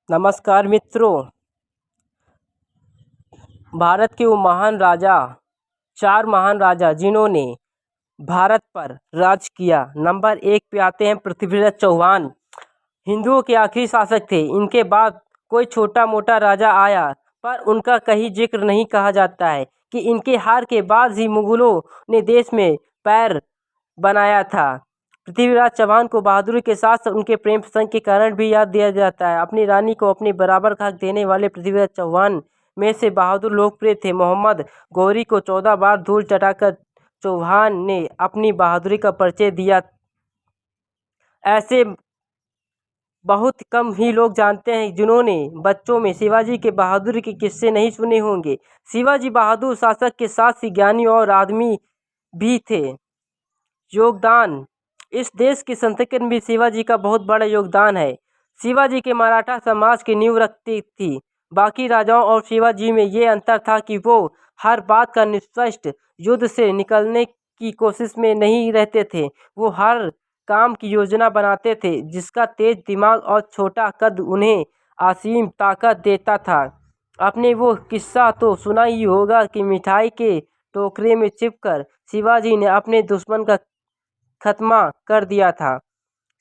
नमस्कार मित्रों। भारत के वो महान राजा, 4 महान राजा जिन्होंने भारत पर राज किया। नंबर 1 पे आते हैं पृथ्वीराज चौहान। हिंदुओं के आखिरी शासक थे। इनके बाद कोई छोटा मोटा राजा आया, पर उनका कहीं जिक्र नहीं कहा जाता है कि इनके हार के बाद ही मुगलों ने देश में पैर बनाया था। पृथ्वीराज चौहान को बहादुरी के साथ साथ उनके प्रेम प्रसंग के कारण भी याद दिया जाता है। अपनी रानी को अपने बराबर का हक देने वाले पृथ्वीराज चौहान में से बहादुर लोकप्रिय थे। मोहम्मद गौरी को 14 बार धूल चटाकर चौहान ने अपनी बहादुरी का परिचय दिया। ऐसे बहुत कम ही लोग जानते हैं जिन्होंने बच्चों में शिवाजी के बहादुरी के किस्से नहीं सुने होंगे। शिवाजी बहादुर शासक के साथ ही ज्ञानी और आदमी भी थे। योगदान, इस देश की संस्कृति में भी शिवाजी का बहुत बड़ा योगदान है। शिवाजी के मराठा समाज की नींव रखती थी। बाकी राजाओं और शिवाजी में ये अंतर था कि वो हर बात का निष्पक्ष युद्ध से निकलने की कोशिश में नहीं रहते थे। वो हर काम की योजना बनाते थे, जिसका तेज दिमाग और छोटा कद उन्हें असीम ताकत देता था। आपने वो किस्सा तो सुना ही होगा कि मिठाई के टोकरे में छिपकर शिवाजी ने अपने दुश्मन का खत्मा कर दिया था।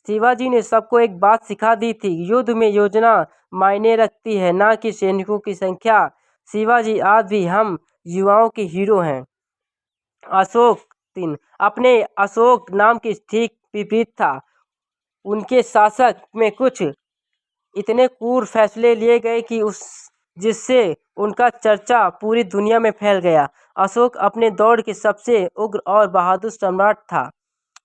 शिवाजी ने सबको एक बात सिखा दी थी, युद्ध में योजना मायने रखती है, ना कि सैनिकों की संख्या। शिवाजी आज भी हम युवाओं के हीरो हैं। अशोक 3 अपने अशोक नाम के ठीक विपरीत था। उनके शासक में कुछ इतने क्रूर फैसले लिए गए कि जिससे उनका चर्चा पूरी दुनिया में फैल गया। अशोक अपने दौर के सबसे उग्र और बहादुर सम्राट था।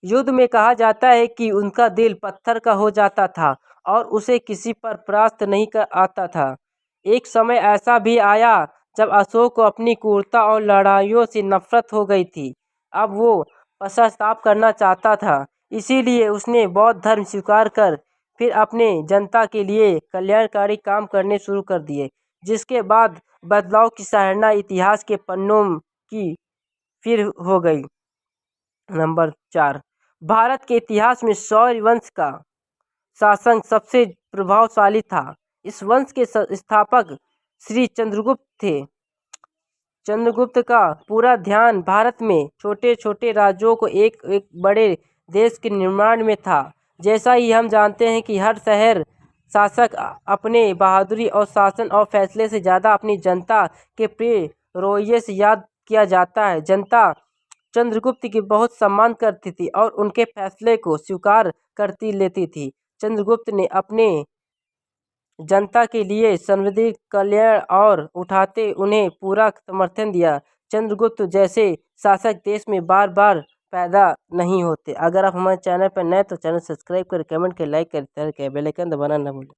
युद्ध में कहा जाता है कि उनका दिल पत्थर का हो जाता था और उसे किसी पर परास्त नहीं कर आता था। एक समय ऐसा भी आया जब अशोक को अपनी क्रूरता और लड़ाइयों से नफरत हो गई थी। अब वो पश्चाताप करना चाहता था, इसीलिए उसने बौद्ध धर्म स्वीकार कर फिर अपने जनता के लिए कल्याणकारी काम करने शुरू कर दिए, जिसके बाद बदलाव की सराहना इतिहास के पन्नों की फिर हो गई। नंबर 4, भारत के इतिहास में शौर्य वंश का शासन सबसे प्रभावशाली था। इस वंश के स्थापक श्री चंद्रगुप्त थे। चंद्रगुप्त का पूरा ध्यान भारत में छोटे छोटे राज्यों को एक एक बड़े देश के निर्माण में था। जैसा ही हम जानते हैं कि हर शहर शासक अपने बहादुरी और शासन और फैसले से ज़्यादा अपनी जनता के प्रिय रवैये से याद किया जाता है। जनता चंद्रगुप्त की बहुत सम्मान करती थी और उनके फैसले को स्वीकार करती लेती थी। चंद्रगुप्त ने अपने जनता के लिए सर्वाधिक कल्याण और उठाते उन्हें पूरा समर्थन दिया। चंद्रगुप्त जैसे शासक देश में बार बार पैदा नहीं होते। अगर आप हमारे चैनल पर नए तो चैनल सब्सक्राइब करें, कमेंट करें, लाइक करें, बेल आइकन दबाना न भूलें।